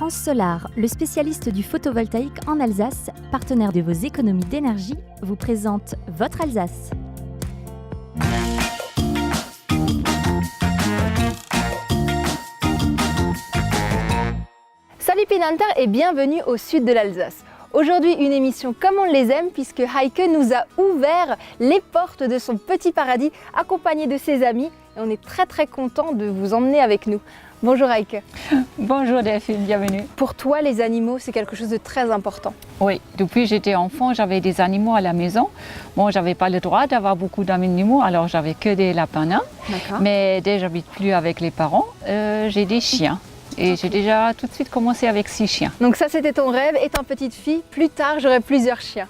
France Solar, le spécialiste du photovoltaïque en Alsace, partenaire de vos économies d'énergie, vous présente votre Alsace. Salut Pinanter et bienvenue au sud de l'Alsace. Aujourd'hui, une émission comme on les aime puisque Heike nous a ouvert les portes de son petit paradis accompagné de ses amis et on est très content de vous emmener avec nous. Bonjour Heike. Bonjour Delphine, bienvenue. Pour toi, les animaux, c'est quelque chose de très important. Oui, depuis que j'étais enfant, j'avais des animaux à la maison. Bon, j'avais pas le droit d'avoir beaucoup d'animaux, alors j'avais que des lapins nains. Mais dès que j'habite plus avec les parents, j'ai des chiens. Et j'ai déjà tout de suite commencé avec 6 chiens. Donc ça, c'était ton rêve. Étant petite fille, plus tard, j'aurai plusieurs chiens.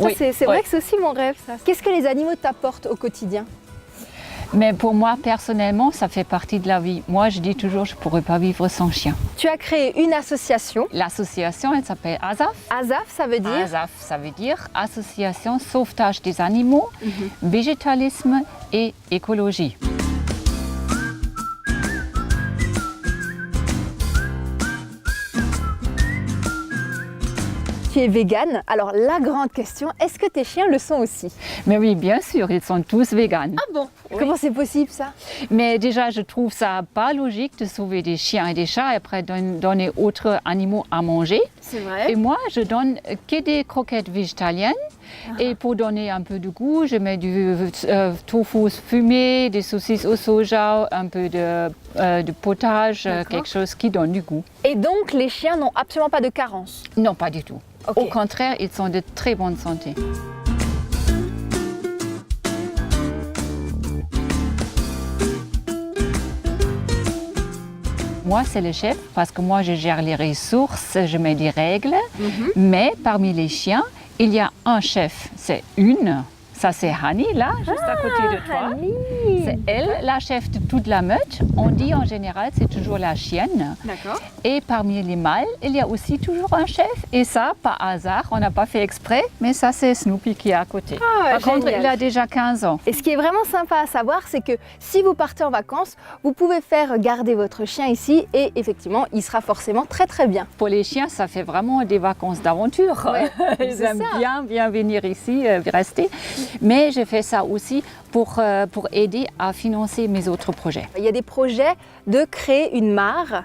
Oui, c'est vrai que c'est aussi mon rêve, ça. Qu'est-ce que les animaux t'apportent au quotidien? Mais pour moi, personnellement, ça fait partie de la vie. Moi, je dis toujours, je ne pourrais pas vivre sans chien. Tu as créé une association. L'association, elle s'appelle ASAF. ASAF, ça veut dire? ASAF, ça veut dire Association Sauvetage des Animaux, Végétalisme et Écologie. Tu es végane, alors la grande question, est-ce que tes chiens le sont aussi? Mais oui, bien sûr, ils sont tous véganes. Ah bon? Oui. Comment c'est possible ça? Mais déjà, je trouve ça pas logique de sauver des chiens et des chats et après donner autres animaux à manger. C'est vrai. Et moi, je donne que des croquettes végétaliennes. Et pour donner un peu de goût, je mets du tofu fumé, des saucisses au soja, un peu de potage, quelque chose qui donne du goût. Et donc, les chiens n'ont absolument pas de carence? Non, pas du tout. Okay. Au contraire, ils sont de très bonne santé. Moi, c'est le chef parce que moi, je gère les ressources, je mets des règles. Mais parmi les chiens, il y a un chef, c'est une. Ça, c'est Hani, là, juste à côté de toi. Hani. C'est elle, la chef de toute la meute. On dit en général, c'est toujours la chienne. D'accord. Et parmi les mâles, il y a aussi toujours un chef. Et ça, par hasard, on n'a pas fait exprès, mais ça, c'est Snoopy qui est à côté. Ah, par contre, il a déjà 15 ans. Et ce qui est vraiment sympa à savoir, c'est que si vous partez en vacances, vous pouvez faire garder votre chien ici et effectivement, il sera forcément très bien. Pour les chiens, ça fait vraiment des vacances d'aventure. Ouais, Ils aiment bien venir ici, rester. Mais je fais ça aussi pour aider à financer mes autres projets. Il y a des projets de créer une mare.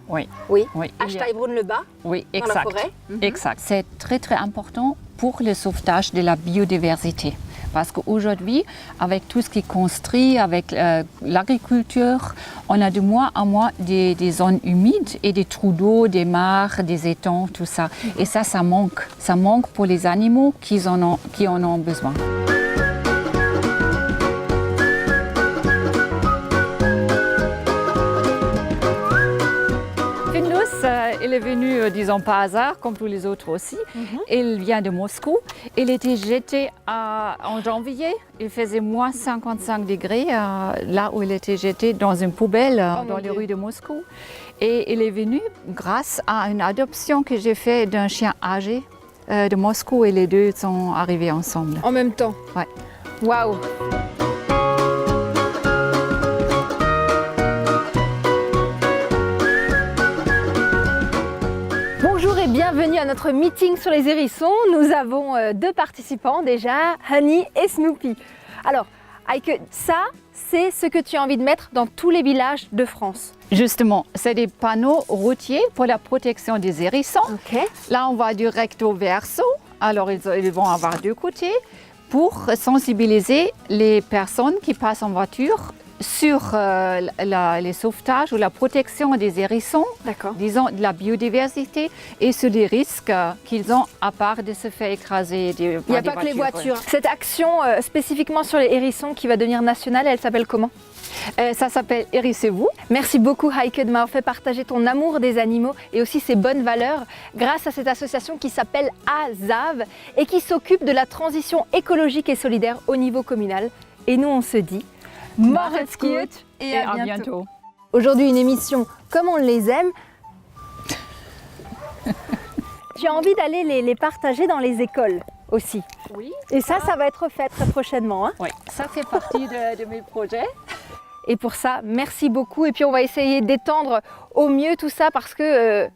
Oui. Oui. Oui. À Steinbrunn-le-Bas. Oui, dans exact. la forêt. Exact. C'est très important pour le sauvetage de la biodiversité. Parce qu'aujourd'hui, avec tout ce qui est construit, avec l'agriculture, on a de moins en moins des zones humides et des trous d'eau, des mares, des étangs, tout ça. Et ça manque. Ça manque pour les animaux qui en ont besoin. Il est venu, disons par hasard, comme tous les autres aussi. Il vient de Moscou. Il était jeté en janvier. Il faisait moins 55 degrés là où il était jeté dans une poubelle dans les rues de Moscou. Et il est venu grâce à une adoption que j'ai faite d'un chien âgé de Moscou et les deux sont arrivés ensemble. En même temps? Ouais. Waouh! Bienvenue à notre meeting sur les hérissons. Nous avons 2 participants déjà, Hani et Snoopy. Alors, Heike, ça, c'est ce que tu as envie de mettre dans tous les villages de France. Justement, c'est des panneaux routiers pour la protection des hérissons. Okay. Là, on va du recto verso. Alors, ils vont avoir 2 côtés pour sensibiliser les personnes qui passent en voiture sur les sauvetages ou la protection des hérissons, disons de la biodiversité et sur les risques qu'ils ont à part de se faire écraser. Il n'y a pas que les voitures. Cette action spécifiquement sur les hérissons qui va devenir nationale, elle s'appelle comment? Ça s'appelle Hérissez-vous. Merci beaucoup Heike de m'avoir fait partager ton amour des animaux et aussi ses bonnes valeurs grâce à cette association qui s'appelle ASAV et qui s'occupe de la transition écologique et solidaire au niveau communal. Et nous on se dit Macht's gut et à bientôt. Aujourd'hui, une émission comme on les aime. J'ai envie d'aller les partager dans les écoles aussi. Oui. Et ça va être fait très prochainement. Hein. Oui, ça fait partie de mes projets. Et pour ça, merci beaucoup. Et puis on va essayer d'étendre au mieux tout ça parce que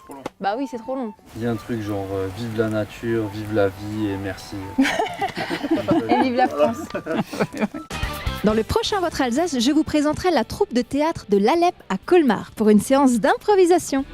trop long. Bah oui, c'est trop long. Il y a un truc genre vive la nature, vive la vie et merci. Et vive la France. Dans le prochain Votre Alsace, je vous présenterai la troupe de théâtre de l'Alep à Colmar pour une séance d'improvisation.